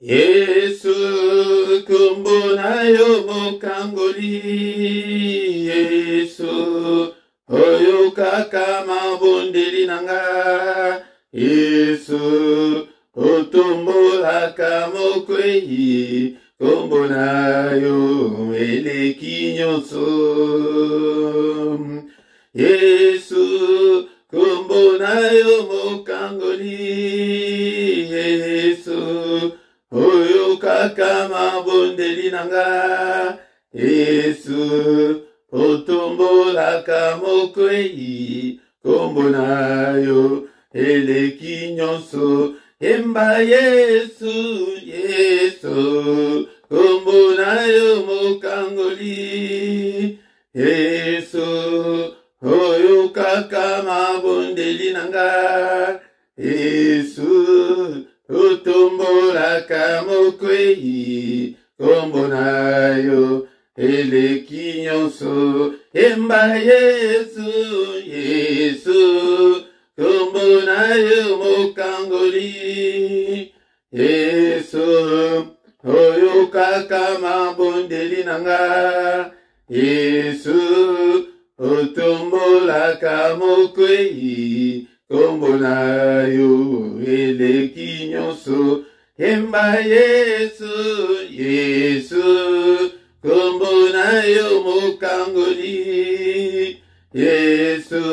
Yesu kombo na yo mokangoli. Yesu oyo kaka mabondeli nanga. Yesu otombolaka mokwei. Kombo na yo eleki nyonso. Yesu kombo na yo mokangoli. Yesu oyo kaka mabondeli nanga. Yesu otombolaka mokwei. Kombo na yo eleki nyonso. Emba Yesu, Yesu, kombo na yo mokangoli. Yesu, oyo kaka mabondeli nanga. Yesu, otombolaka mokwei. Kombo na yo eleki nyonso. Emba Yesu, Yesu, kombo na yo mokangoli. Yesu oyo kaka mabondeli nanga. Yesu otombolaka mokwei. Kombo na yo eleki nyonso. Emba Yesu, Yesu, kombo na yo mokangoli. Yesu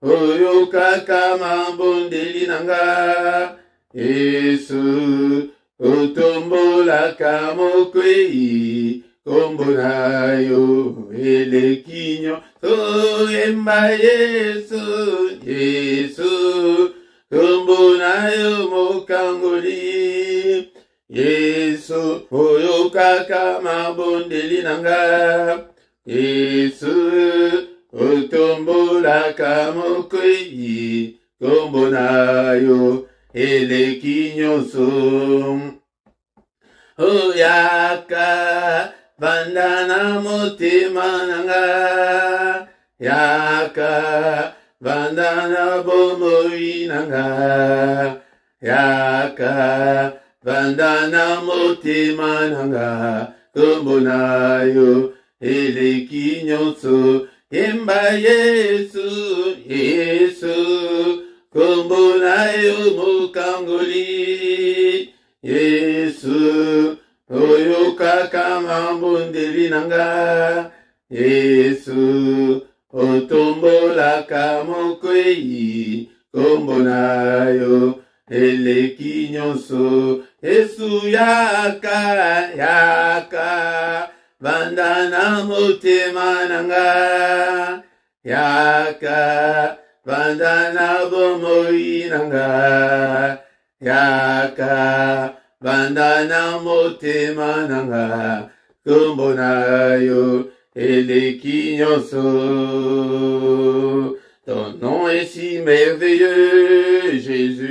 oyo kaka mabondeli nanga. Yesu otombolaka mokwei. Kombo na yo eleki nyonso. Emba Yesu, Yesu, kombo na yo mokangoli. Yesu oyo kaka mabondeli nanga. Yesu otombolaka mokwei. Kombo na yo eleki nyonso. Oyaka bandana motema nanga. Yaka bandana bomoi nanga. Yaka bandana motema nanga. Kombo na yo eleki nyonso. Emba Yesu, Yesu, kombo na yo mokangoli. Yesu oyo kaka mabondeli nanga. Yesu otombolaka mokwei. Kombo na yo eleki nyonso. Yesu yaka, yaka bandana motema nanga. Yaka bandana bomoi nanga. Yaka bandana motema nanga. Kombo na yo eleki nyonso. Ton nom est si merveilleux, Jésus.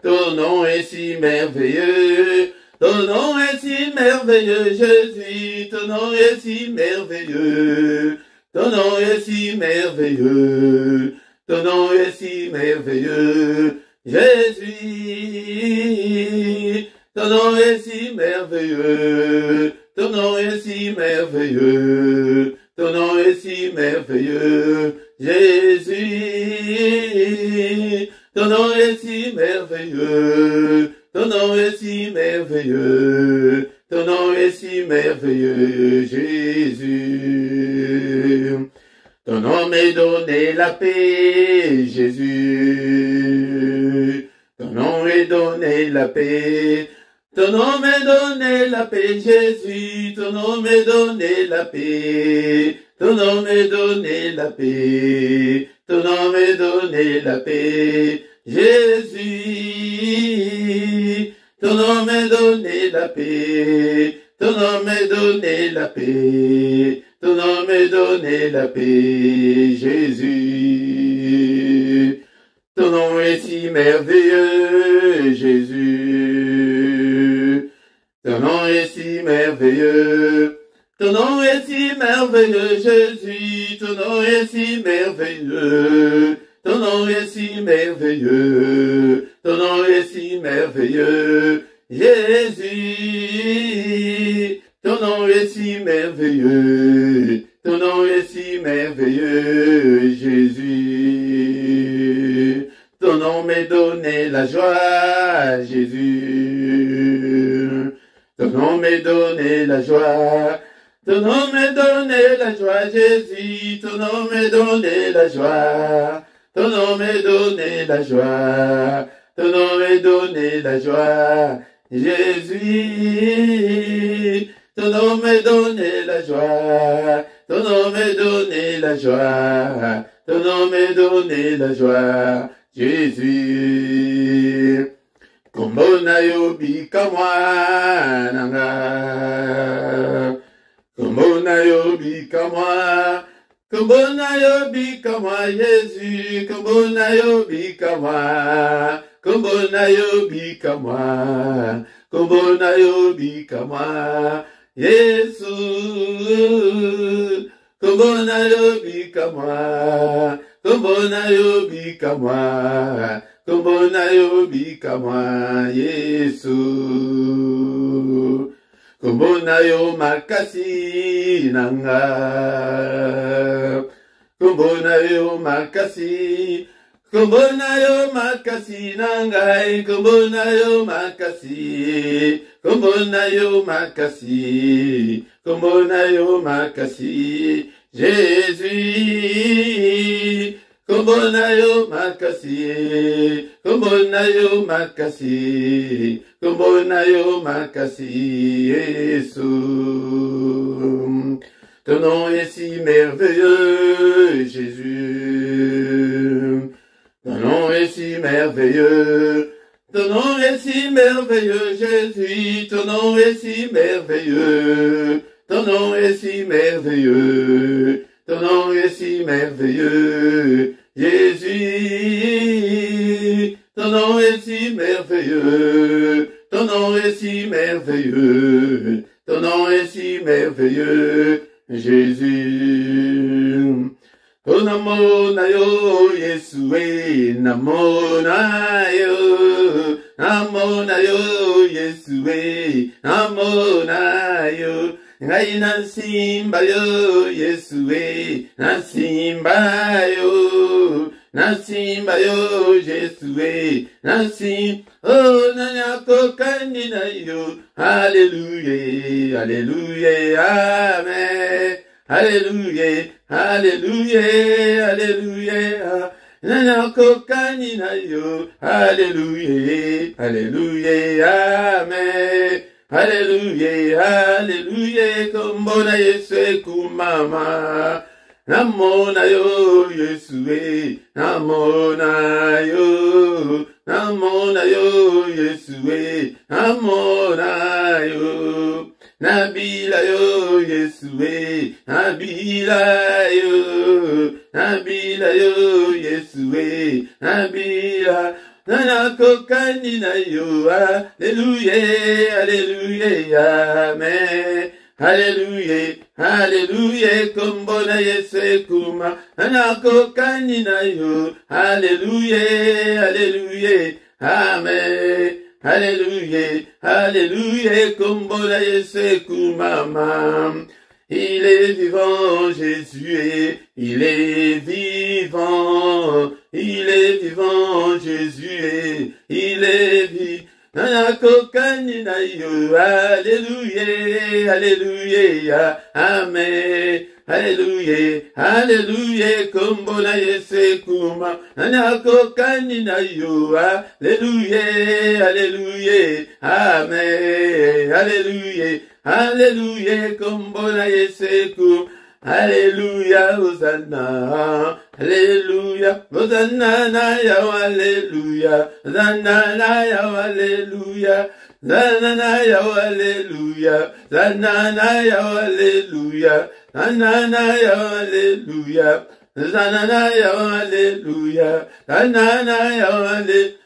Ton nom est si merveilleux. Ton nom est si merveilleux, Jésus. Ton nom est si merveilleux. Ton nom est si merveilleux. Ton nom est si merveilleux, Jésus. Ton nom est si merveilleux. Ton nom est si merveilleux. Ton nom est si merveilleux, Jésus. Ton nom est si merveilleux. Ton nom est si merveilleux. Ton nom est si merveilleux, Jésus. Ton nom m'est donné la paix, Jésus. Ton nom est donné la paix. Ton nom m'est donné la paix, Jésus. Ton nom m'est donné la paix. Ton nom m'est donné la paix. Ton nom m'est donné la paix, Jésus. Ton nom m'est donné la paix. Ton nom m'est donné la paix. Ton nom m'est donné la paix, Jésus. Ton nom est si merveilleux, Jésus. Ton nom est si merveilleux. Ton nom est si merveilleux, Jésus. Ton nom est si merveilleux. ton nom est si merveilleux, ton nom est si merveilleux, Jésus, ton nom est si merveilleux, ton nom est si merveilleux, Jésus. Ton nom m'est donné la joie, Jésus. Ton nom m'est donné la joie. Ton nom m'est donné la joie, Jésus. Ton nom m'est donné la joie. Ton nom m'est donné la joie. Ton nom m'est donné la joie, Jésus. Ton nom m'est donné la joie. Ton nom m'est donné la joie. Ton nom m'est donné la joie, Jésus. Kombo na yo bika mwananga. Kombo na yo bika mwa. Kombo na yo bika mwa, Jésus. Kombo na yo bika mwa. Kombo na yo bika mwa. Kombo na yo bika mwa, Yesu. Kombo na yo bika mwa. Kombo na yo bika mwa. Kombo na yo bika mwa, Yesu. Kombo na yo makasi nanga. Kombo na yo makasi. Kombo na yo makasi nanga. Kombo na yo makasi. Kombo na yo makasi. Kombo na yo makasi, Jésus. Kombo na yo makasi. Kombo na yo makasi. Kombo na yo makasi, Yesu. Ton nom est si merveilleux, Jésus. Ton nom est si merveilleux. Ton nom est si merveilleux, Jésus. Ton nom est si merveilleux. Ton nom est si merveilleux. Ton nom est si merveilleux, Jésus. Ton nom est si merveilleux. Ton nom est si merveilleux. Ton nom est si merveilleux, Jésus. Oh namo na yo Yesue, namo na yo, namo na yo Yesue, namo na yo. Ngai na simba yo Yesue, na simba yo, na simba yo Yesue, na simba. Oh na nyako kanina yo, Alléluia, Alléluia, Amen. Alléluia, Alléluia, Alléluia. Nana kokani na yo. Alléluia, Alléluia, Amen. Alléluia, Alléluia. Kombona Yesu kumama. Namona yo Yesu, namona yo. Namona yo Yesu, namona yo. Nabila yo Yesue, Nabila yo, Nabila yo Yesue, Nabila. Nana kokani na yo, Alléluia, Alléluia, Amen. Alléluia, Alléluia, kombona Yesu kuma. Nana kokani na yo, Alléluia, Alléluia, Amen. Alléluia, Alléluia, kombona Yesu kumama. Il est vivant, Jésus, il est vivant. Il est vivant, Jésus, il est vivant. Nana kokani na yo, Alléluia, Alléluia, Amen. Alléluia, Alléluia, kombona Yesu kuma. Nana kokani na yo, Alléluia, Alléluia, Amen. Alléluia, Alléluia, kombona Yesu kuma. Alléluia, Hosanna, Alléluia, Hosanna na ya, Alléluia, Hosanna na ya, Alléluia, Hosanna na ya, Alléluia, Hosanna na ya, Alléluia, Hosanna na ya, Alléluia, Hosanna na ya, Alléluia, Hosanna na ya, Alléluia.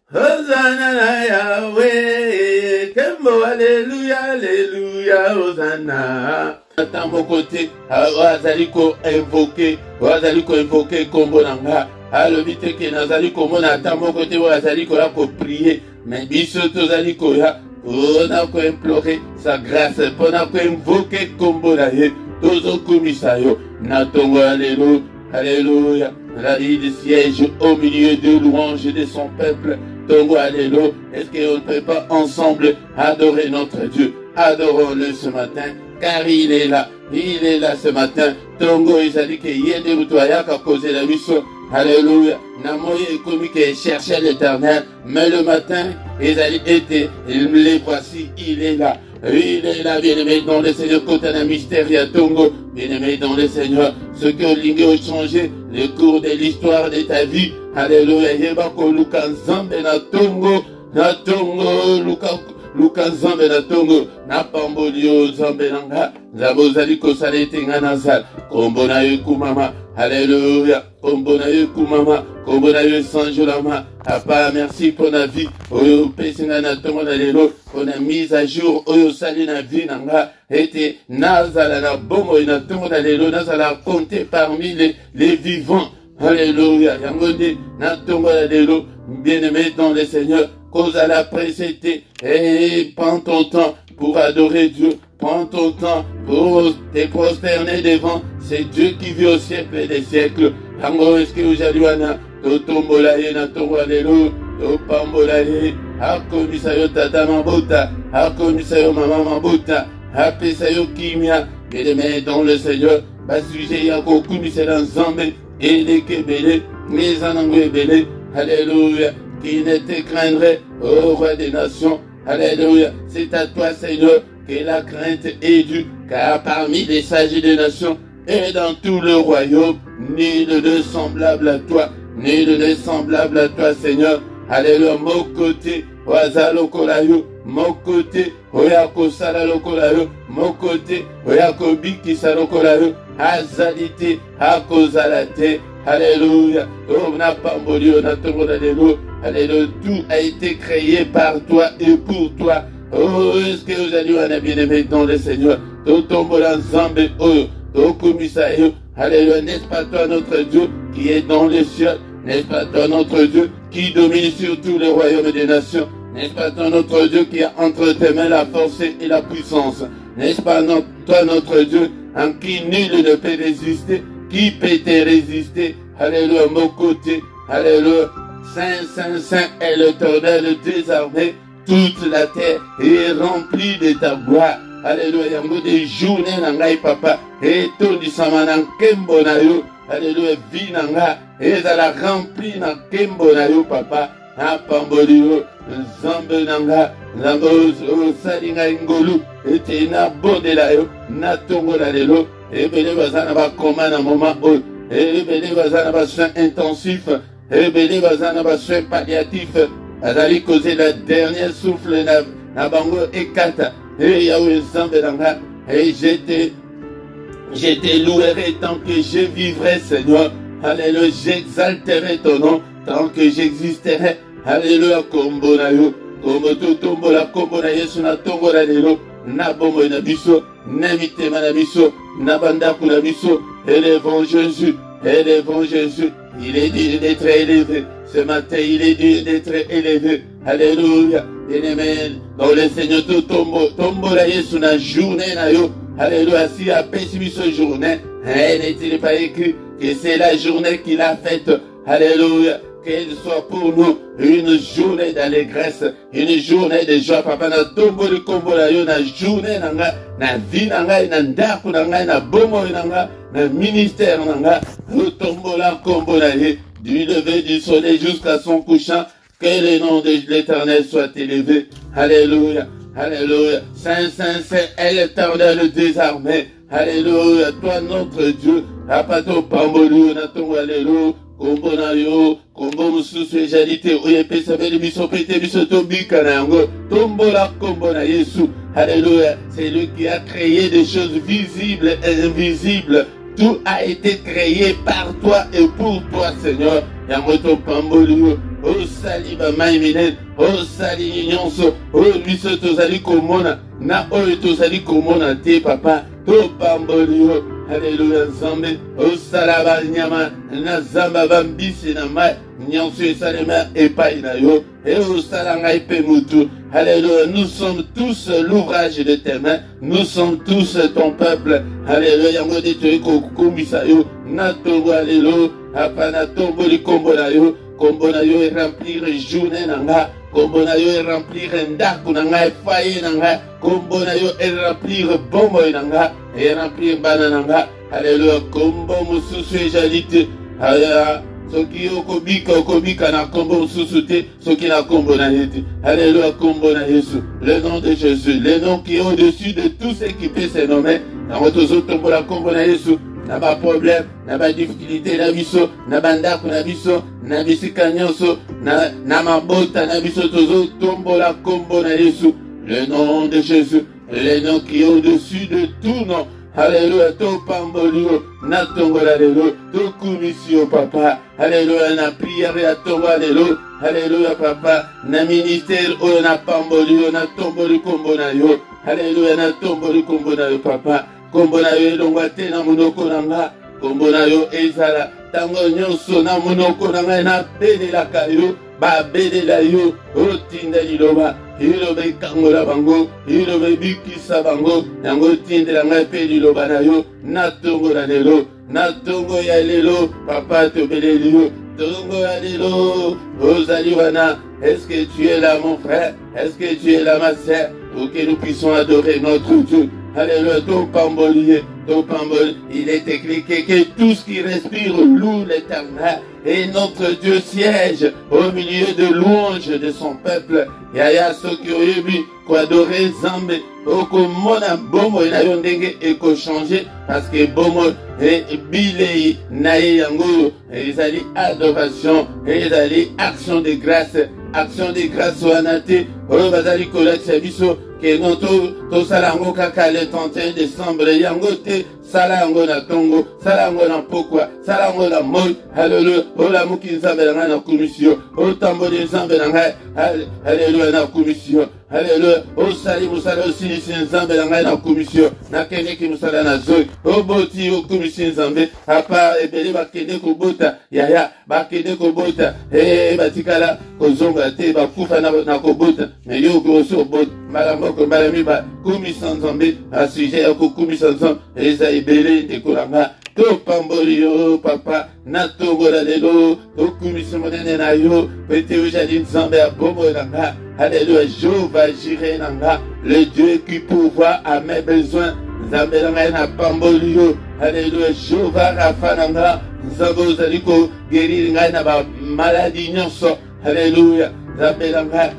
Hosanna na Yahweh, Kembo, Alléluia, Alléluia, Hosanna. Attends mon côté, wazaliko invoqué, Kombo Nanga, alobi te ke nazali komona ata moko te oyo azali koya koprie, mais biso tozali koya mpona koimplore sa grâce, mpona koinvoke kombo na ye, tozokumisa yo na tongo ya lelo. Alléluia. David siège au milieu de louanges de son peuple. Tongo Alléluia. Est-ce qu'on ne peut pas ensemble adorer notre Dieu? Adorons-le ce matin, car il est là. Il est là ce matin. Tongo, il a dit qu'il y a des moutoyas qui ont causé la mission. Alléluia. Namoye et commis qui cherchait l'éternel. Mais le matin, ils allaient été. Les voici, il est là. Il est là, bien-aimé dans le Seigneur, côté d'un mystère, à Tongo, bien-aimé dans le Seigneur, ce que l'Ingue a changé, le cours de l'histoire de ta vie, alléluia, Yebako, Luka Nzambe na Tongo, Luka Nzambe na Tongo, na Pambolio, Nzambe nanga, Zabozali Kosalete Nganazal, Kombona Yekumama, alléluia, Kombona Yekumama, Kombona Yesanjolama, Papa, merci pour la vie, Oyo Pessinga na Tongo na Lelo, pour la mise à jour, Oyo Sali na vie nanga, était Nazala na Bomo na Tongo na Lelo, Nazala compté parmi les vivants, alléluia, Yangone na Tongo na Lelo, bien-aimé dans le Seigneur, cause à la précédé, et prends ton temps pour adorer Dieu, prends ton temps pour te prosterner devant, c'est Dieu qui vit au siècle des siècles. Yango est-ce que aujourd'hui on a totombolaye na tongo alelo, topambolaye, akomisayo tata mabota, akomisayo mama mabota, apesayo kimia, bien-aimé dans le Seigneur, basuje yako kumisela nzambe, elekebele, les anango ebele, alléluia, qui ne te craindrait, ô roi des nations, alléluia, c'est à toi Seigneur que la crainte est due, car parmi les sages des nations, et dans tout le royaume, nul ne semblable à toi, nul ne semblable à toi, Seigneur. Alléluia, mon côté, Oazalo Kolayo, mon côté, Oyako Salalo Kolayo, mon côté, Oyako Biki Salo Kolayo, Azalite, Akozalate, Alléluia, Omna Pambolio, Natomona Alléluia, Alléluia, tout a été créé par toi et pour toi. Oh, est-ce que vous allez en bien-aimé dans le Seigneur? Totombola Zambe, oh, Tokumisayo, alléluia, n'est-ce pas toi notre Dieu qui est dans les cieux? N'est-ce pas toi notre Dieu qui domine sur tous les royaumes des nations? N'est-ce pas toi notre Dieu qui a entre tes mains la force et la puissance? N'est-ce pas toi notre Dieu en qui nul ne peut résister? Qui peut te résister? Alléluia, mon côté, alléluia, Saint, Saint, Saint est l'Éternel des armées. Toute la terre est remplie de ta gloire. Alléluia, yango des journées nangai papa, et tout du samanan kembo na yo. Alléluia, vie nanga, et la remplie na kembo na yo papa. Apamboli yo, zambe nanga, zambo salinga ngolu, et te na bode la yo, na tongo la lelo, et bele bazana ba koma na moment o, et bele bazana ba soin intensif, et bele bazana ba soin palliatif. Azali causé la dernière souffle na bango ekata. Et Yahweh Zambe nanga. Et je te louerai tant que je vivrai, Seigneur. Alléluia, j'exalterai ton nom tant que j'existerai. Alléluia, kombo na yo. Kombo to tombo la kombo na yesu na tongo na lelo. Na bombo na biso. Na mitema na biso. Na bandaku na biso. Élevons Jésus. Élevons Jésus. Il est digne d'être élevé. Ce matin, il est digne d'être élevé. Alléluia. Bien-aimé, dans le Seigneur, tout tombo la yesu na journée na yo. Alléluia. Si à pessimis ce journée, n'est-il pas écrit que c'est la journée qu'il a faite. Alléluia. Qu'elle soit pour nous une journée d'allégresse, une journée de joie. Papa, na tombo de kombo la yo, na journée nanga, na vie nanga, na ndaku nanga, na bomo nanga, na ministère nanga, nous tombo la kombo la yo, du lever du soleil jusqu'à son couchant, que le nom de l'Éternel soit élevé. Alléluia, alléluia. Saint, Saint, Saint est l'Éternel des armées. Alléluia, toi notre Dieu, apato pambolu, na tombo alléluia. Kombo na yo, kombo mususu ejalite oyepesa beli biso pete biso tobika na yango. Tombo la kombo na Yesu. Alléluia. C'est lui qui a créé des choses visibles et invisibles. Tout a été créé par toi et pour toi, Seigneur. Yango to pamboli yo. O sali ba maiminen, o sali nyonso, o biso tozali komona, na oyo tozali komona te papa. To pamboli yo. Alléluia, Nzambe. Osalaba nyama, nazamba bambisi na mai. Nyonso esalema epai na yo. Et osalanga epe mutu. Alléluia, nous sommes tous l'ouvrage de tes mains. Nous sommes tous ton peuple. Alléluia, yango de tu kokumisa yo. Natongo alléluia. Apana tombo li kombo na yo. Kombo na yo remplir journée nanga. Kombo na yo remplir ndaku nanga foyer nanga. Kombo na yo remplir bombo nanga. Et remplir bana nanga. Alléluia, kombo mususu ejalite. Alléluia. Soki okobika na kombo mususu te, soki na kombo na yete. Alléluia, kombo na Yesu. Le nom de Jésus, le nom qui est au-dessus de tout ce qui peut se nommer. Na motozo tombo la kombo na Yesu. Na ba problème, na ba difficulté na biso, na bandako na biso, na bisika nyonso, na mabota na biso tozo tombo la kombo na Yesu. Le nom de Jésus, le nom qui est au-dessus de tout nom. Alléluia, to pambolio, na tongo la lelo, to kumisio papa. Alléluia, na prière ya tongo lelo. Alléluia papa, na ministère o na pambolio, na tomboli kombo na yo. Alléluia, na tomboli kombo na yo papa. Kombo na yo elongwa te na monoko na nga. Kombo na yo ezala tango nyonso na monoko na nga na belelaka yo. Babelela yo otinda liloba iloba ikangola bango iloba bikisa bango yango tindela ngai pe liloba na yo na tongo na lelo na tongo ya lelo papa tobeleli yo tongo ya lelo ozali wana. Est-ce que tu es là mon frère? Est-ce que tu es là ma sœur? Pour que nous puissions adorer notre Dieu. Alléluia, ton pambolier, ton pambol. Il est écrit que tout ce qui respire loue l'Éternel. Et notre Dieu siège au milieu de louanges de son peuple. Yaya soki oyebi ko adorer Nzambe okomona bomo na yo ndenge ekochange parce que bomo bilei na ye yango ezali adoration ezali action de grâce wana te oyo bazali kolakisa biso ke no tosala yango kaka le 31 décembre yango te. Sala yango na tongo, sala yango na pokwa, sala yango na moi. Alléluia, olamuki Nzambe na ngai na commission, otamboli Nzambe na ngai. Alléluia, na commission. Alléluia, osali musala osilisi Nzambe na ngai na commission. Nakendeki musala na zoi, oboti okomisi Nzambe. Apa ebele bakende kobota, yaya bakende kobota. Batikala kozonga te bakufa na kobota. Mais yo grosso obota, malamoko malamiba komisa Nzambe a sujet ya kokomisa Nzambe. Eza ebele ndekolanga to pamboli yo papa na tongo la lelo okumisi monene na yo pete ojali Nzambe ya bombo nanga. Alléluia, Jéhovah Jireh nanga, le Dieu qui pourvoit à mes besoins. Nzambe nanga na pamboli yo. Alléluia, Jéhovah Rapha nanga, Nzambe ozali ko guérir ngai na ba maladie nyonso. Alléluia, Nzambe nanga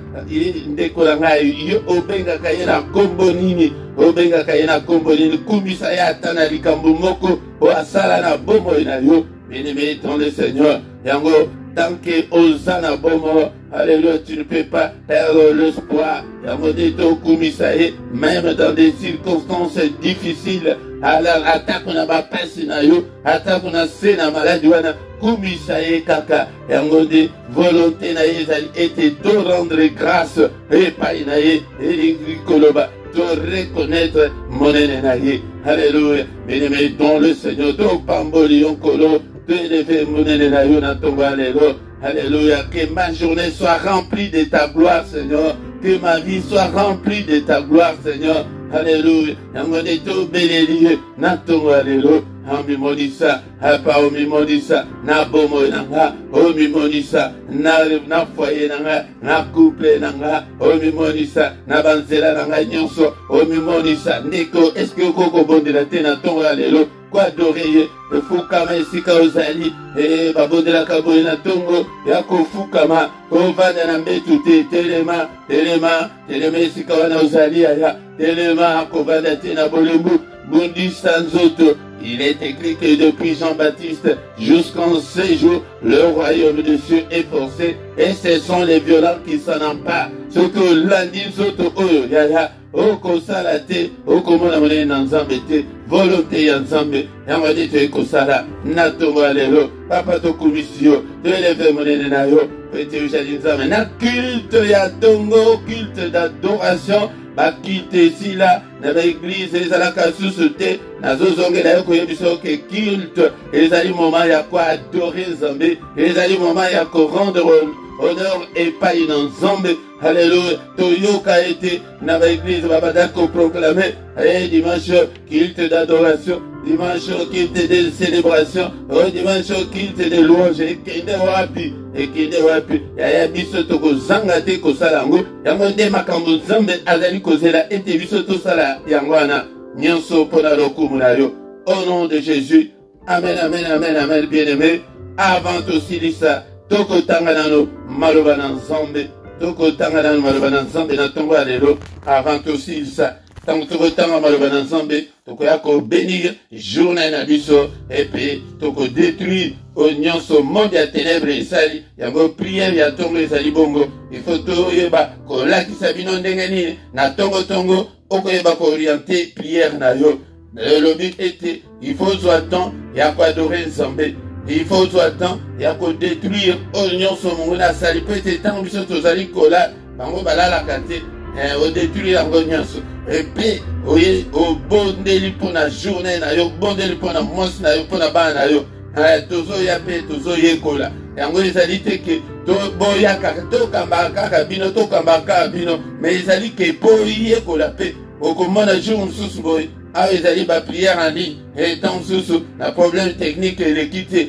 ndeko nanga yo obengaka ye na kombo nini? Obengaka ye na kombo nini? Kumisa ye ata na likambo moko o asala na bombo na yo. Bien-aimé dans le Seigneur, yango tant que osana bomo, alléluia, tu ne peux pas perdre l'espoir. Yango de to kumisa ye, même dans des circonstances difficiles. Alors attaque na ba pesi na yo, attaque na se na maladie wana. Kumisa ye kaka, yango de volonté na ye ezali ete to rendre grâce epai na ye elikoloba to reconnaître monene na ye. Alléluia, bien-aimé dans le Seigneur, to pamboli onkolo to élever monene na yo na tongo alléluia. Alléluia, que ma journée soit remplie de ta gloire Seigneur, que ma vie soit remplie de ta gloire Seigneur. Alléluia, yango de to beleli na tongo alléluia. Omimonisa, apa omimonisa, na bomo nanga, omimonisa, na foyer nanga, na couple nanga, omimonisa, na banzela nanga nyonso, omimonisa, ndeko, est-ce que koko bondela te na tongo alelo, kwa adoreye, fukama esika ozali, babondela kaboye na tongo, ya kofukama, kovanda na mbetu te, telema esika wana ozali aya, telema kovanda te na bolembu, bundisa nzoto. Il est écrit que depuis Jean-Baptiste jusqu'en ces jours, le royaume de Dieu est forcé et ce sont les violents qui s'en emparent. Ce que lundi soto oyo yaya okosala te okomona monene na Nzambe te volonté ya Nzambe yango de to ekosala na tongo lelo papa to komisio to eleve monene na yo pete ujali Nzambe na culte ya tongo culte d'adoration bakilte sila na baeglise ezalaka susu te nazozongela yo koyebisa ke culte ezali moment ya koadore nzambe ezali moment ya korendre honneur epai na nzambe. Alléluia. Toyoka ete na baeglise babada koproclame dimanche culte d'adoration, dimanche culte de célébration, dimanche culte de louange. Ekende wapi ya biso tokozanga te kosala yango yango nde makambo nzambe azali kozela ete biso tosala yango wana nyonso mpona lokumu na yo. Au nom de Jésus, amen, amen, amen, amen, bien-aimé. Avant tosilisa tokotanga nano maloba na nzambe, tokotanga nano maloba na nzambe na ntongo ya lelo. Avant tosilisa tango tokotanga maloba na nzambe tokoya kobénir journée na biso epe tokodétruire o nyonso monde ya ténèbre esali yango prière ya ntongo ezali bongo. Ifo toyeba kolakisa bino ndenge nini na tongo okoyeba kooriente prière na yo. Le but était il faut soit temps ya koadorer nzambe, il faut soit temps ya kodétruire o nyonso mongo na sali po ete ntango biso tozali kola bango balalaka te odétruire yango nyonso epe oye obondeli mpona journée na yo, obondeli mpona mwasi na yo, mpona bana na yo. Tozoya mpe tozoyekola yango ezali te ke boyakaka tokambaka bino me ezali ke boyekola mpe okomona jour mosusu boye awa ezali baprière en ligne etan mosusu na problème technique eleki te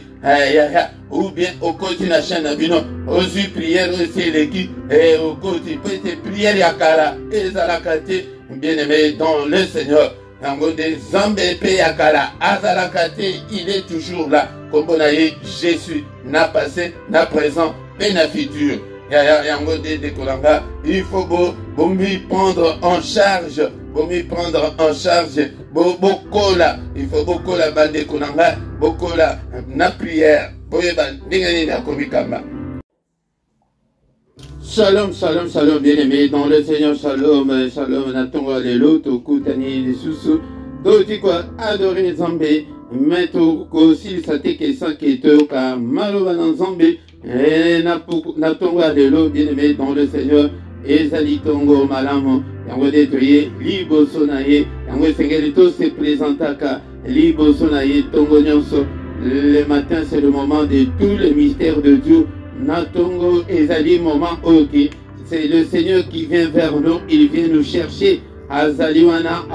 ou bien okoti na chaîne na bino ozwi prière oyo esi eleki okoti po ete prière ya kala ezalaka te. Bien-aimé dans le Seigneur yango nde nzambe mpe ya kala azalaka te, il est toujours là. Kombo na ye Jésus na passé na présent mpe na futur. Yango nde dekolanga il faut bomi prendre en charge, bokola, il faut bokola bandeko nanga, bokola na prière boyeba ndenge nini akomikamba. Shalom, shalom, shalom, bien-aimé dans le Seigneur, shalom, shalom, natongo alelo, tokutani lisusu, totikwa adorer Nzambe, meto kosi sateke sanketo ka maloba na Nzambe, natongo alelo, bien-aimé dans le Seigneur, ezali tongo malamu, yango detoye, liboso na ye, yango sengeli to se présentaka, liboso na ye, tongo nyonso, le matin c'est le moment de tous les mystères de Dieu. Natongo ezali moment ok, c'est le Seigneur qui vient vers nous, il vient nous chercher. Azaliwana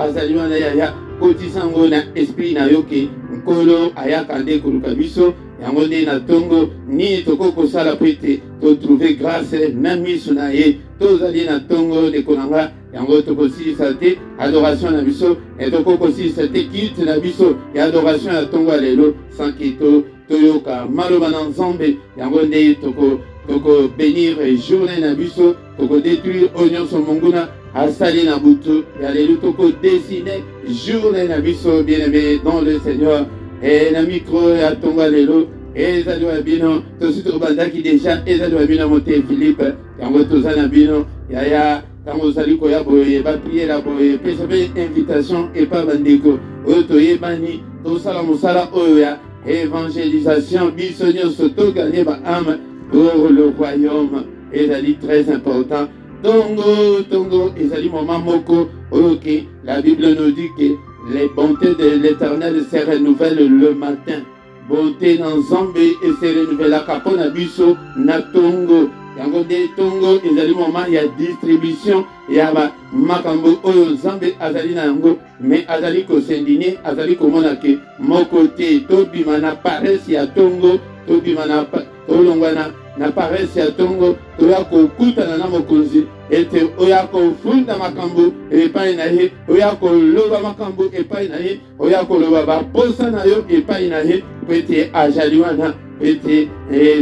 yaya kotisango na esprit na yoke nkolo ayaka nde koluka biso yango nde natongo ni tokoko sala pete to trouver grâce na miso na ye tozali na tongo de konanga yango tokosilisa te adoration na biso et tokosilisa te culte na biso ya adoration ya tongo ya lelo sankito toyoka maloba na Nzambe yango nde toko bénir journée na biso toko détruire oignon so monguna asali na butu ya lelo toko dessiner journée na biso bien-aimé dans le Seigneur et na micro ya tonga lelo ezali wa bino tosito bandaki déjà ezali wa bino mote Philippe yango tozana bino yaya tango zali ko ya boye ba prier la boye pesa be invitation et pas bandeko oyo toyebani tosala musala oyo ya évangélisation biso nyonso toganye ba âme pour le royaume ezali très important. Tongo ezali moment moko ok, la Bible nous dit que les bontés de l'Éternel se renouvellent le matin. Bonté dans Nzambe et se renouvelle kapona biso na tongo yango de tongo ezali moment ya distribution ya ba makambo oyo Nzambe azali na yango mais azali ko sendine azali ko mona ke moko te to bimana paresse ya tongo to bimana to longwana na paresse ya tongo to ya ko kutana na mokonzi ete oya ko funda makambo epai na ye oya ko loba makambo epai na ye oya ko loba ba posa na yo epai na ye pete ajaliwana ete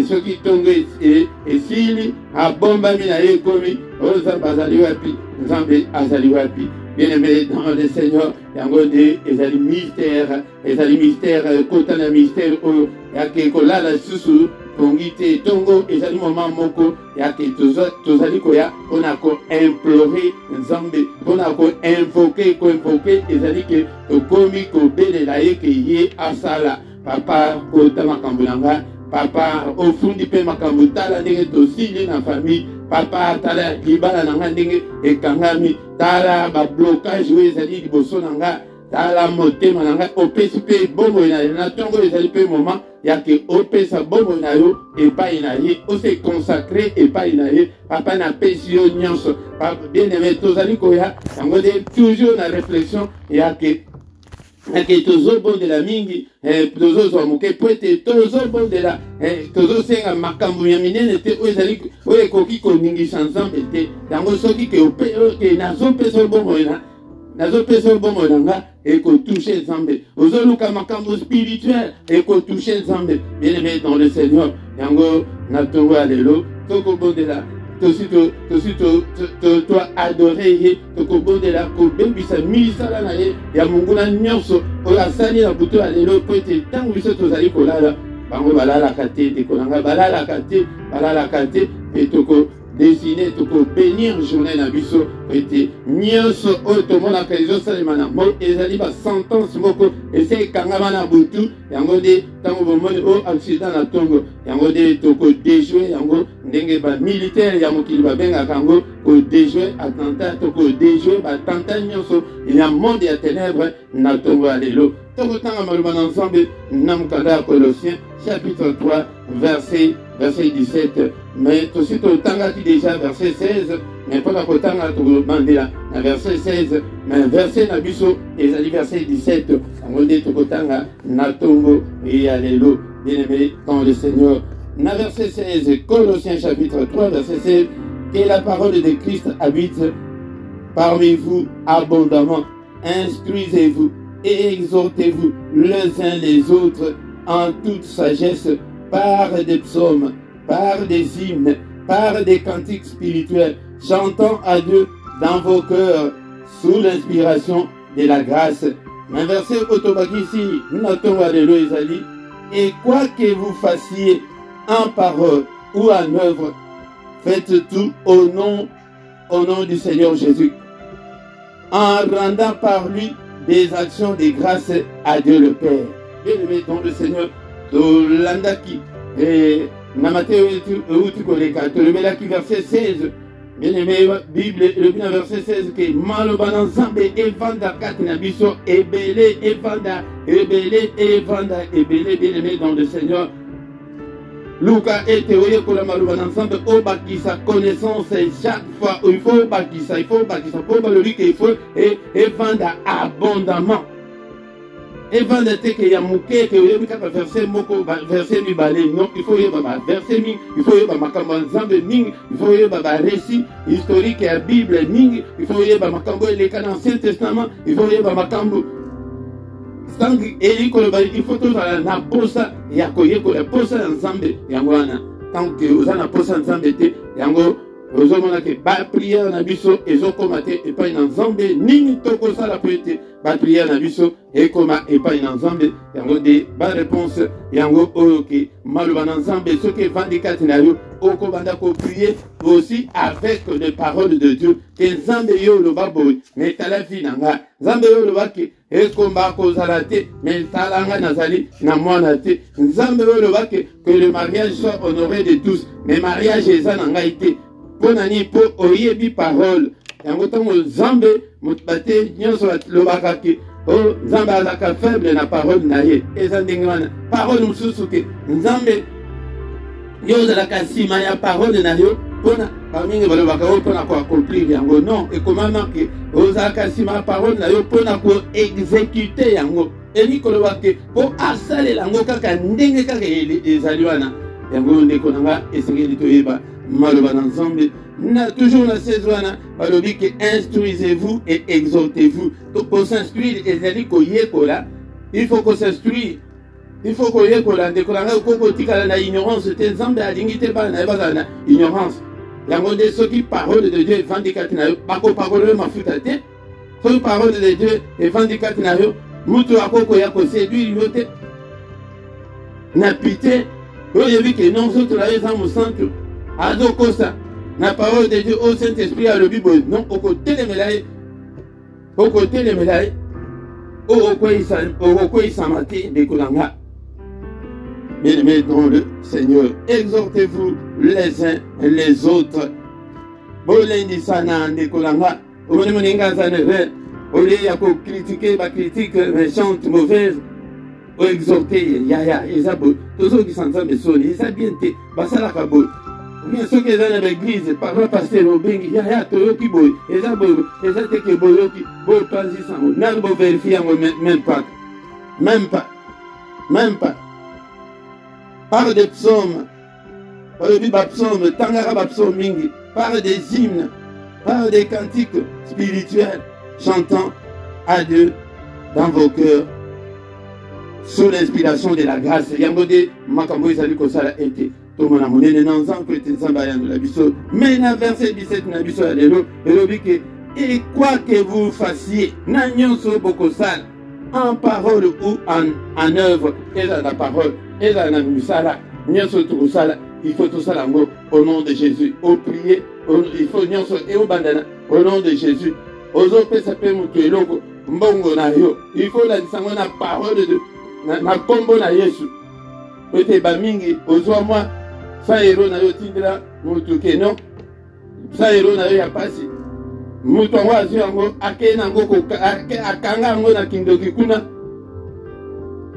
soki tongo esili abombami na ye komi Nzambe azali wapi Nzambe azali wapi. Bien-aimé dans le Seigneur yango de ezali mystère kota na mystère oyo yake kolala susu pongite tongo ezali moment moko yake tozali koya mpona ko implorer Nzambe mpona ko invoquer ezali ke tokomi kobelela ye ke ye asala papa kota makambo nanga papa ofundi pe makambo tala ndenge tosili na famille papa tala libala nanga ndenge ekangami tala ba blocage oyo ezali liboso nanga tala motema nanga opesi mpe bomoi na yo na ntongo ezali mpe moment yake opesa bomoi na yo epai na ye ose consacré epai na ye papa napesi yo nyonso bien aimé tozali koya yango nde toujours na réflexion yake tozobondela mingi tozozwa moke po ete tozobondela tozosenga makambo ya minene te oyo ezali oyo ekoki koningisa nzambe te yango soki ke nazopesa bomoi na nga ekotouche nzambe ozoluka makambo spirituel ekotouche nzambe bien aimé dans le Seigneur yango na ntongo ya lelo tokobondela tosi toadore ye tokobondela kobebisa misala na ye ya monguna nyonso oyo asali na butu ya lelo po ete ntango biso tozali kolala bango balalaka te ndeko na ngai balalaka te e tokodesine tokobénir journée na biso po ete nyonso oyo tomonaka ezosalema na mo ezali basentence moko ese ekangama na butu yango nde ntango bomoni oyo accident na ntongo yango nde tokodejouer yango ndenge bamilitaire ya mokili babengaka yango kodejouer attentat tokodejouer battentat nyonso ya monde ya ténèbre na ntongo ya lelo tokotanga maloba na nzambe na mokanda ya Colossiens chapitre 3 verset 17 mais tosi totangaki déjà verset 16 mais mpona kotanga tokobandela na verset 16 mais verset na biso ezali verset 17 yango nde tokotanga na ntongo ya lelo bien-aimé dans le Seigneur. Na verset 16 Colossiens chapitre 3 verset 16 que la parole de Christ habite parmi vous abondamment, instruisez-vous et exhortez-vous les uns les autres en toute sagesse par des psaumes, par des hymnes, par des cantiques spirituels, chantant à Dieu dans vos cœurs sous l'inspiration de la grâce. Un verset autobakisi, notons à l'Éloïsali, et quoi que vous fassiez en parole ou en œuvre, faites tout au nom du Seigneur Jésus, en rendant par lui des actions de grâce à Dieu le Père. Bien-aimé dans le Seigneur, Landaki, et Namateo Utukoleka, Tolomelaki, verset 16. Bien-aimé, Bible, le verset 16, que Malobanan Zambe, Evanda Katinabiso, Ebele, Evanda, bien-aimé dans le Seigneur. Luka et Théorie pour la Malobanan Zambe, Obakisa, connaissance, chaque fois, il faut Bakisa, pour le lui qu'il faut, et Evanda abondamment. Evanda te que yamuke que oyebi kaka verset moko verset mibale non il faut yeba verset ming il faut yeba makambo nzambe ming il faut yeba ba récit historique ya Bible ming il faut yeba makambo eleka na Ancien Testament il faut yeba makambo sangi eliko il faut tout na posa ya koyekola posa nzambe yango wana tant que ozana posa nzambe te yango ozomona ke ba prière na biso ezokoma te epai na nzambe nini tokosala po ete ba prière na biso ekoma epai na nzambe yango de ba réponse yango oyo ke maloba na nzambe soki evandi kati na yo okobanda koprier aussi avec les paroles de Dieu ke nzambe yo oloba boye mais tala vi na nga nzambe yo oloba ke ekomba kozala te mais tala nga nazali na mwana te nzambe yo oloba ke le mariage soit honoré de tous mais mariage eza na ngai te ponani po oyebi parole yango ntango nzambe moto bate nyonso lobaka ke o nzambe azalaka faible na parole na ye eza ndenge wana parole mosusu ke nzambe yo ozalaka nsima ya parole na yo mpona bamingi balobaka oyo mpona koaccomplir yango non ekomama ke ozalaka nsima ya parole na yo mpona koexécute yango eli koloba ke mpo asalela yango kaka ndenge kaka ezali wana yango ndeko na nga esengeli toyeba maloba na nzambe na toujours na 16 wana balobi ke instruisez-vous et exhortez-vous donc pour s'instruire ezali koyekola il faut qu'on s'instruire il faut koyekola ndeko na ngai okokotikala na ignorance te nzambe alingi te bana na ye bazala na ignorance yango nde soki parole de Dieu evandi kati na yo bakopakola yo mafuta te soki parole de Dieu evandi kati na yo mutu akokoya koséduire yo te na pite oyebi ke non soki na yo eza mosantu azokosa na parole de Dieu au Saint-Esprit à le Bible non okotelemela ye okokweyisama te ndeko na nga bien-aimés dans le Seigneur exhortez-vous les uns les autres bolendi sana ndekolanga omoni moninga za never au lieu ya ko critiquer ba critique méchante mauvaise o exhorter ya eza bo tozo ki sanza mesoni eza bien te basala ka bo bien sûr que dans l'église par le pasteur obengi ya toyoki boy eza bo eza te ke boyoki bo panzi sango na bo vérifier même pas par des psaumes par le psaume tangara ba psaume mingi par des hymnes par des cantiques spirituels chantant à Dieu dans vos cœurs sous l'inspiration de la grâce. Yangode makambo ezali kosala ete tomona monene na nzambe ete nzambe ayanola biso. Mais na verset 17 na biso ya lelo elobi ke et quoi que vous fassiez na nyonso bokosala en parole ou en œuvre eza na parole eza na misala nyonso tokosala il faut tosala yango au nom de Jésus. Au prier il faut nyonso e obandana au nom de Jésus. Ozopesa pe moto eloko mbongo na yo il faut la disango na parole de na kombo na Yesu ete bamingi ozwa mwa 100 € na yo tindela moto ke non 100 € na yo ya pasi moto yango azwi yango akei nango akanga yango na kindoki kuna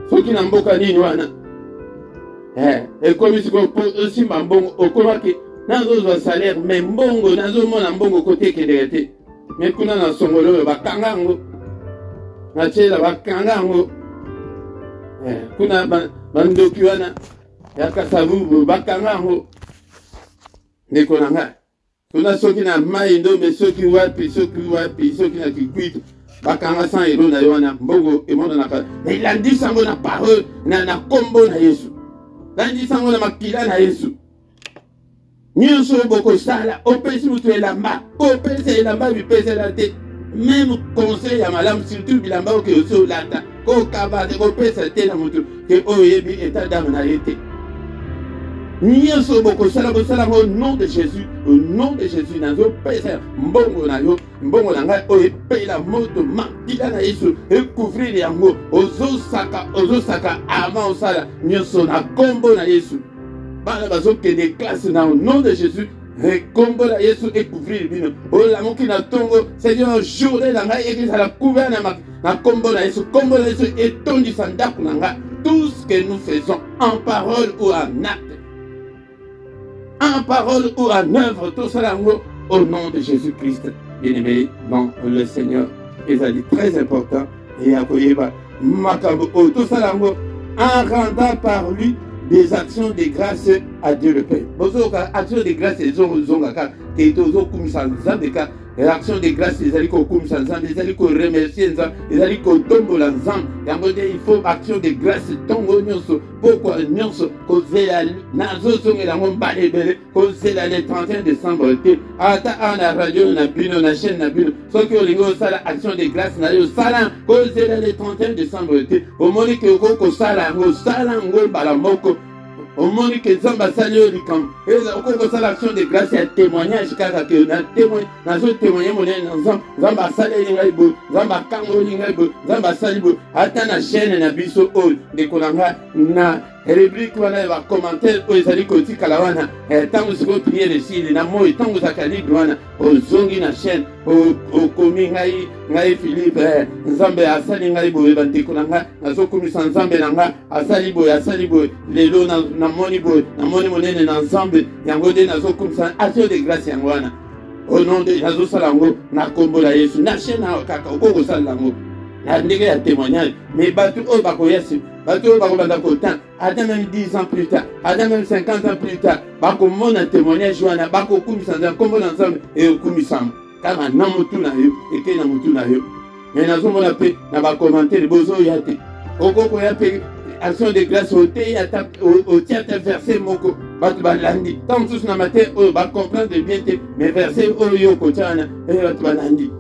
soki na mboka nini wana ekomi siko osimba mbongo okomaki nazozwa salaire mais mbongo nazomona mbongo kotekeleka te mais kuna na songolo oyo bakanga yango na tiela bakanga yango kuna bandoki wana ya kasavubu bakanga yango ndeko na ngai kuna soki na mai ndombe soki wapi soki na kikwito bakanga 100 € na yo wana mbongo emonanaka elandisa yango na parole na kombo na Yesu landisa yango na makila na Yesu nyonso bokosala opesi mutu elamba opesa elamba bipesela te même conseil ya malamu surtout bilamba oke osi olata kokabate kopesa te na mutu ke oyo yebi état d'âme na ye te nyonso bokosala bosala ngo au nom de Jésus nazopesa mbongo na yo mbongo na ngai oyo epela moto makila na Yesu ekouvrir yango ozosaka ama osala nyonso na kombo na Yesu bana bazokende classe na au nom de Jésus kombo na Yesu ekouvrir bino olamoki na tongo Seigneur journée na ngai ekizala couvert na kombo na Yesu etondisa ndako na ngai tout ce que nous faisons en parole ou en acte en parole ou en œuvre tout cela au nom de Jésus-Christ bien-aimé dans le Seigneur ezali très important et akoyeba makambo tout cela en rendant par lui des actions de grâce à Dieu le Père. Bozoka action de grâce ezongaka te tozo kumisa nzambe ka l'action de grâce ezali ko kumisa nzambe ezali ko remercier nzambe ezali ko tombola nzambe yango de il faut action de grâce tongo nyonso pourquoi nyonso ko zela nazo zongela ngombale bele ko zela le 31 décembre te ata ana radio na bino na chaîne na bino soki olingo sala action de grâce na yo sala ko zela le 31 décembre te omoni ke ko sala ngo bala moko omoni ke nzamba sali yo likambo eza okokosala action de grâce ya témoignage kaka ke na témoin nazo témoigner monene na nzambe asaleli ngai boye nzambe akangoli ngai boye nzambe asali boye ata na chaîne na biso oyo ndeko na ngai na rubrique wana ya bacommentaire oyo ezali kotikala wana ntango sikoyo priere esili na moi ntango ozaka libre wana ozongi na chaîne okomi ngai Philippe nzambe asali ngai boye bandeko na ngai nazokomisa nzambe na ngai asali boye lelo namoni boye namoni monene na nzambe yango nde nazokomisa action de grâce yango wana au nom de nazosala yango na kombo na Yesu na chaîne awa kaka okokosalela yango na ndenge ya témoignage mais bato oyo bakoyasi bato oyo bakobanda kotan ata même 10 ans plus tard ata même 50 ans plus tard bakomona témoignage wana bakokumisa nzambe kombo na nzambe ekokumisama kaka na motu na yo ekei na motu na yo mais nazomona mpe na bacommentaire bozoya te okokoya mpe action de grâce otia ta verset moko bato balandi ntango mosusu na matin oyo bacomprendre bien te mais verset oyo okotia wana bato balandi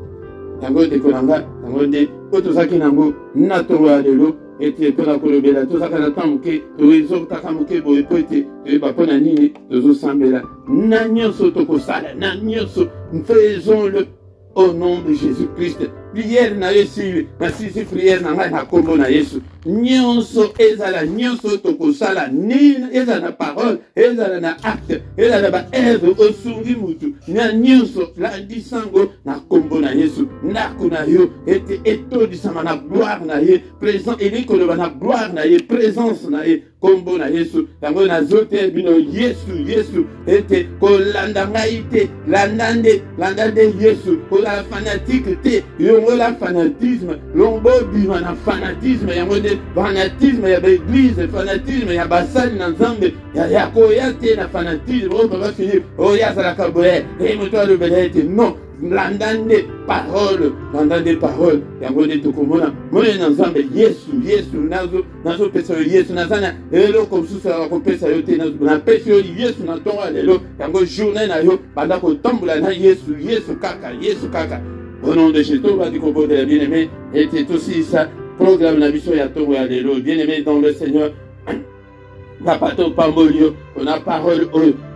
yango ndeko na nga yango nde oyo tozalaki nango na tongo ya lelo ete mpona kolobela tozalaka na ntan moke ezotaka moke boye po ete toyeba mpo na nini tozosambela na nyonso tokosala na nyonso faisons-le au nom de Jésus-Christ prière na yesi masisi prière na ngai na kombo na Yesu nyonso ezala nyonso tokosala nini ezala na parole ezala na acte ezala ba eve osungi mutu na nyonso landi sango na kombo na Yesu ndako na yo ete etodisama na gloire na ye présent elikoloba na gloire na ye présence na ye kombo na Yesu yango nazote bino Yesu ete kolanda ngai te landande Yesu kola fanatique te yongo la fanatisme lombo bima na fanatisme yango de fanatisme ya l'église fanatisme ya basali na nzambe ya koya te na fanatisme o baba fini o ya sala kaboye e moto le belete non landande parole yango de tokomona moye na nzambe Yesu nazo pesa Yesu nazana elo komsusu ya kopesa yo te na pesa yo Yesu na tonga lelo yango journée na yo banda ko tambola na Yesu kaka au nom de Jésus on va dire qu'on de la bien-aimé était aussi ça programme la mission ya tongo ya lelo bien-aimé dans le Seigneur Papa Pambolio on a parole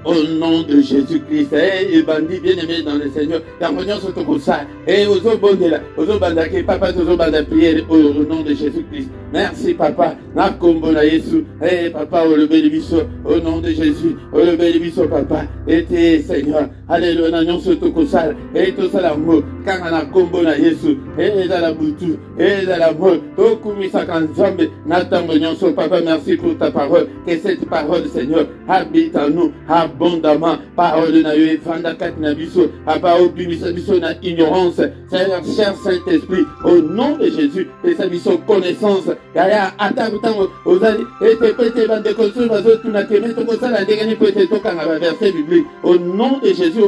au nom de Jésus-Christ. Et bandit bien-aimé dans le Seigneur. La réunion surtout comme ça. Et aux autres bondela, aux autres bandaki, papa, aux autres banda prière au nom de Jésus-Christ. Merci papa. Na kombo na Yesu. Eh papa, au lever de biso, au nom de Jésus. Au lever de biso papa. Et Seigneur. Alléluia. Na nyonso surtout comme ça. Et tout ça la mot. Quand on a kombo na Yesu. Et dans la boutou. Et dans la mot. Tokumisa kanzambe. Na tango nyonso papa. Merci pour ta parole. Que cette parole Seigneur habite en nous. Abondamment, parole na yo evanda kati na biso, apa obimisa biso na ignorance. Seigneur, cher Saint-Esprit, au nom de Jésus, pesa biso connaissance. Yaya atabutango ozali ete pete bande konsu bazo tuna kemeto kosala ndengani pete toka na verset biblique. Au nom de Jésus,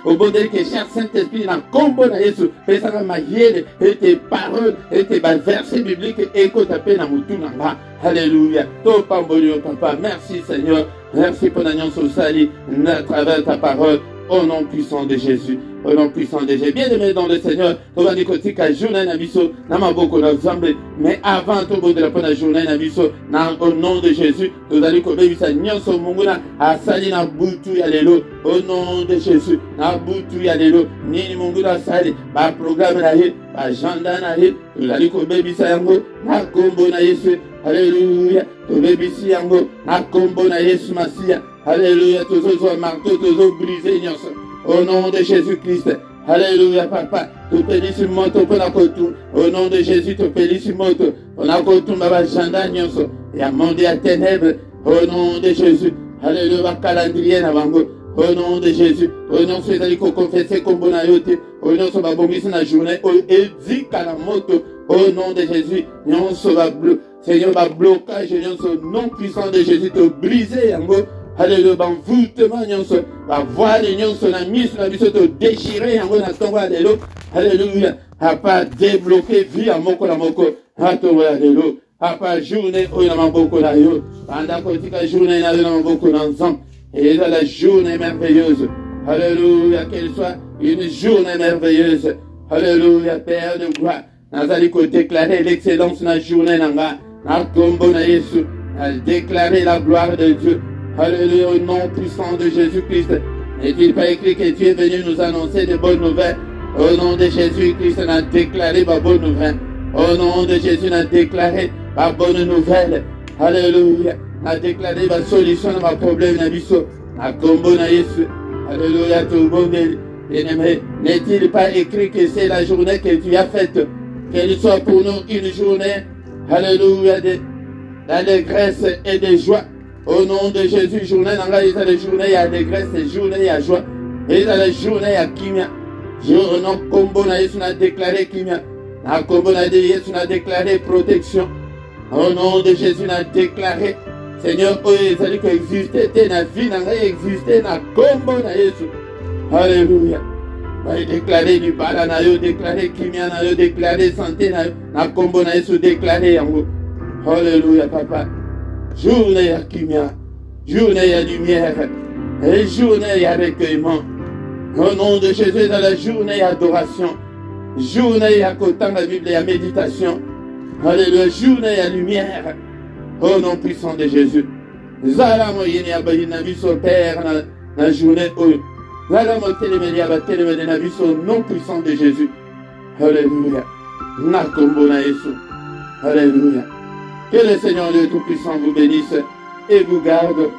au bondeli que cher Saint-Esprit na kombo na Yesu, pesa na mayele ete parole ete ba verset biblique ekota pe na mutu na nga. Alléluia. To pambolio papa, merci Seigneur. Merci pour la nyonso sali à travers ta parole. Au nom puissant de Jésus. Au nom puissant de Jésus. Bien-aimé dans le Seigneur, on va dire que tu as journée na biso, na maboko na zambe, mais avant tout bon de la première journée na biso, au nom de Jésus, nous allons que bisa nyonso munguna asali na butu ya lelo. Au nom de Jésus, na butu ya lelo, nini munguna sali, ba programme na ye, ba agenda na ye, nous allons que bisa yango, na kombo na Yesu. Alléluia. Tobebisi yango, na kombo na Yesu Masia. Alléluia. Tozo marteau, tozo brisé nyonso. Au nom de Jésus-Christ. Alléluia, papa. Tu pélis moto pour la kotu. Au nom de Jésus, tu pélis moto. On a kotu ma janda nyonso. Et à monde à ténèbres. Au nom de Jésus. Alléluia, calendrier na bango. Au nom de Jésus. Au nom de Jésus, confesser comme bon ayote. Au nom de Babongis na journée. Au édit à la moto. Au nom de Jésus. Nyonso va bleu. Seigneur, va blocage, nyonso non puissant de Jésus, te briser yango. Alléluia, envoûtement nyonso, va voir nyonso na mise na biso te déchirer yango na tongo alléluia. Alléluia, a pas débloquer vie à moko la moko. Atongo alléluia. A pas journée oyo na maboko na yo. Banda kotika journée na yo na maboko na nzambe. Et dans la journée merveilleuse. Alléluia, qu'elle soit une journée merveilleuse. Alléluia, Père de gloire. Nazali ko déclarer l'excellence na journée nanga. Na kombo na Yesu, à déclarer la gloire de Dieu. Alléluia, au nom puissant de Jésus-Christ. N'est-il pas écrit que tu es venu nous annoncer de bonnes nouvelles? Au nom de Jésus-Christ, on a déclaré ma bonne nouvelle. Au nom de Jésus, on a déclaré ma bonne nouvelle. Alléluia. On a déclaré ma solution à ma problème na biso. Na kombo na Yesu. Alléluia, tout le monde. Bien-aimé, n'est-il pas écrit que c'est la journée que tu as faite? Qu'elle soit pour nous une journée, alléluia, d'allégresse et de joie. Au nom de Jésus, journée, dans la journée, il y a allégresse, journée, il y a joie. Et dans la journée, il y a kimia. Au nom de Kombo, on a déclaré kimia. Dans Kombo, on a déclaré protection. Au nom de Jésus, on a déclaré, Seigneur, il a dit que exister, la vie, n'a existé, dans Kombo, alléluia. Déclarer du bala na yo, déclarer kimia na yo, déclarer santé na yo, na kombo na Yesu, déclarer yango. Alléluia, papa. Journée ya kimia, journée ya lumière, et journée ya recueillement. Au nom de Jésus, dans la journée ya adoration, journée ya kotan la Bible ya méditation. Alléluia, journée ya lumière. Au nom puissant de Jésus. Zala moyeni ya bayina biso Père na journée oyo. Voilà mon télémédia, va télémédia, au nom puissant de Jésus. Alléluia. Nakombona Yesu. Alléluia. Que le Seigneur Dieu Tout-Puissant vous bénisse et vous garde.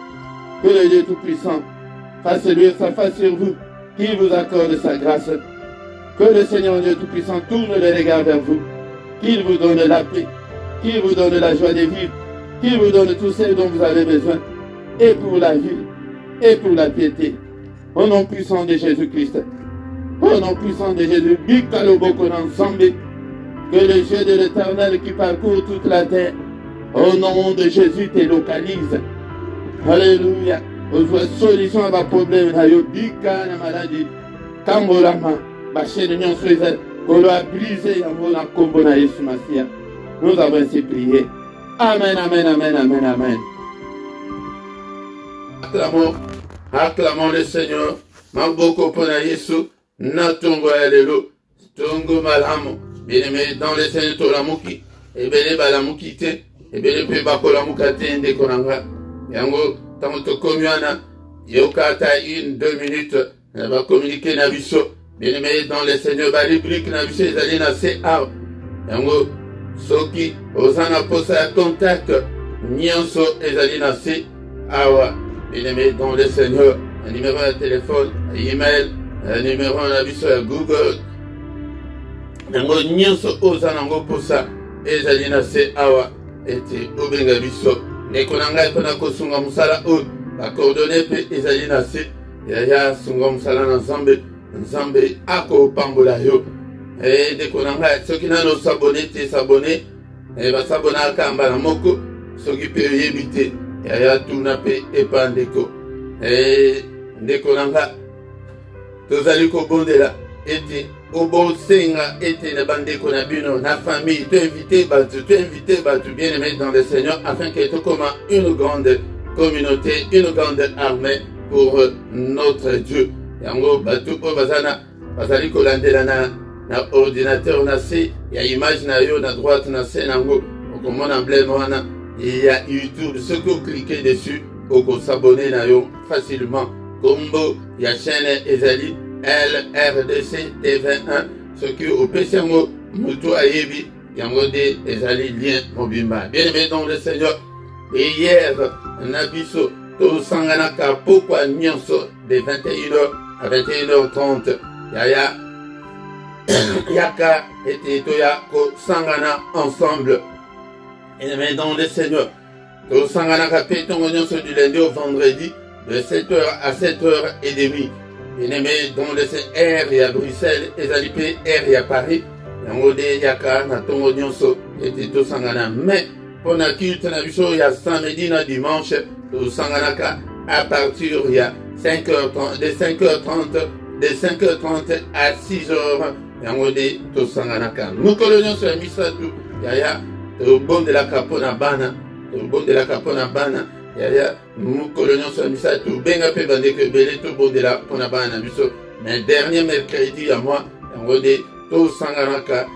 Que le Dieu Tout-Puissant fasse luire sa face sur vous, qu'il vous accorde sa grâce. Que le Seigneur Dieu Tout-Puissant tourne les regards vers vous, qu'il vous donne la paix, qu'il vous donne la joie de vivre, qu'il vous donne tout ce dont vous avez besoin, et pour la vie, et pour la piété. Au nom puissant de Jésus-Christ, au nom puissant de Jésus, que le Dieu de l'Éternel qui parcourt toute la terre, au nom de Jésus, te localise. Alléluia. Aux solutions à vos problèmes, bika na maladie, kambolama, bachene nyonso eza, kolo a brisé yango na kombo na Yesu Masia. Nous avons ainsi prié. Amen, amen, amen, amen, amen. Acclamons le Seigneur. Maboko pona Yesu, na tongo alelo, tongo malamo. Bien-aimé, dans le Seigneur tolamuki, ebele balamuki te, ebele pe bakolamuka te nde konanga. Yango tant que communiana, yokata 1-2 minutes, on va communiquer na biso. Bien-aimé, dans le Seigneur, ba rubrique na biso ezali na CA. Yango soki osana posa contact nyonso ezali na CA. Bien-aimé, dans le Seigneur, un numéro de téléphone, un email, un numéro na biso à Google. Yango nyonso osana ngo posa ezali na CA ete obenga biso. Nekonanga epona kosunga musala o bakordone pe ezali na se yaya sunga musala na nzambe ako pambola yo nekonanga soki nano sabone te sabone basabona akamba na moko soki pe oyebi te yaya tuna pe epandeko nekonanga tozali kobondela ete obosenga ete na bandeko na bino na famille tu invité batu bien aimé dans le Seigneur afin que tout comme une grande communauté, une grande armée pour notre Dieu. Yango batu o bazana bazali kolandela na ordinateur na se ya image na yo na droite na se nango okomona emblème wana il y a YouTube ce que vous cliquez dessus oko s'abonner na yo facilement kombo ya chaîne ezali LRDC TV1 ce qui au PCMO Mutu Ayebi yango de ezali lien mobimba bien aimé dans le Seigneur et hier nabiso to sanganaka pourquoi nyonso de 21h à 21h30 yaya yaka et toya ko sangana ensemble bien aimé dans le Seigneur to sanganaka petongo nyonso du lundi au vendredi de 7h à 7h30. Bien-aimé, dans le R et à Bruxelles, ezali pe R et à Paris, yango de yaka na tongo nyonso ete to sangana. Mais pour na culte na biso ya samedi na dimanche, to sanganaka à partir ya 5h30, de 5h30 à 6h, yango de to sanganaka. Mukolo nyonso ya misatu, yaya to bon de la kapona bana, to bon de la kapona bana. Yaya mukolo nyonso misatu benga pe bandeko ebele to bondela pona bana biso mais dernier mercredi à moi yango de to sanganaka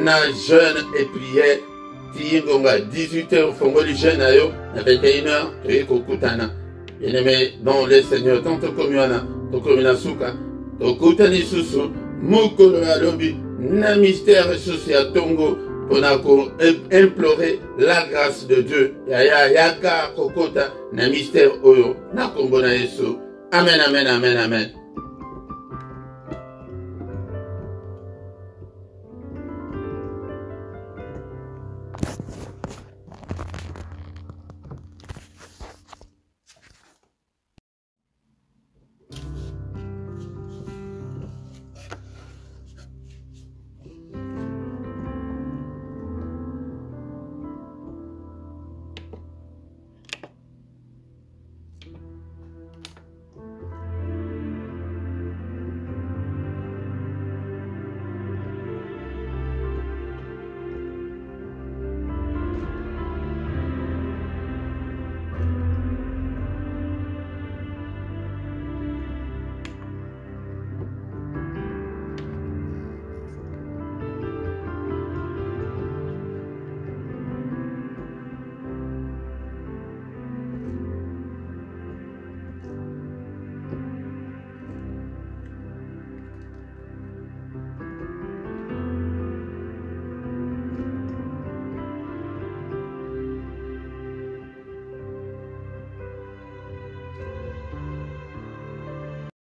na jeûne et prière tiyingonga 18h fongoli jeûne ayo na 21h toye kokutana bien aimé dans le Seigneur tant komiana to komina suka to kutani susu mukolo ya lobi na mystère susu ya tongo on a imploré la grâce de Dieu. Yaya yaka kokota na mystère oyo na kombo na Yesu. Amen, amen, amen, amen.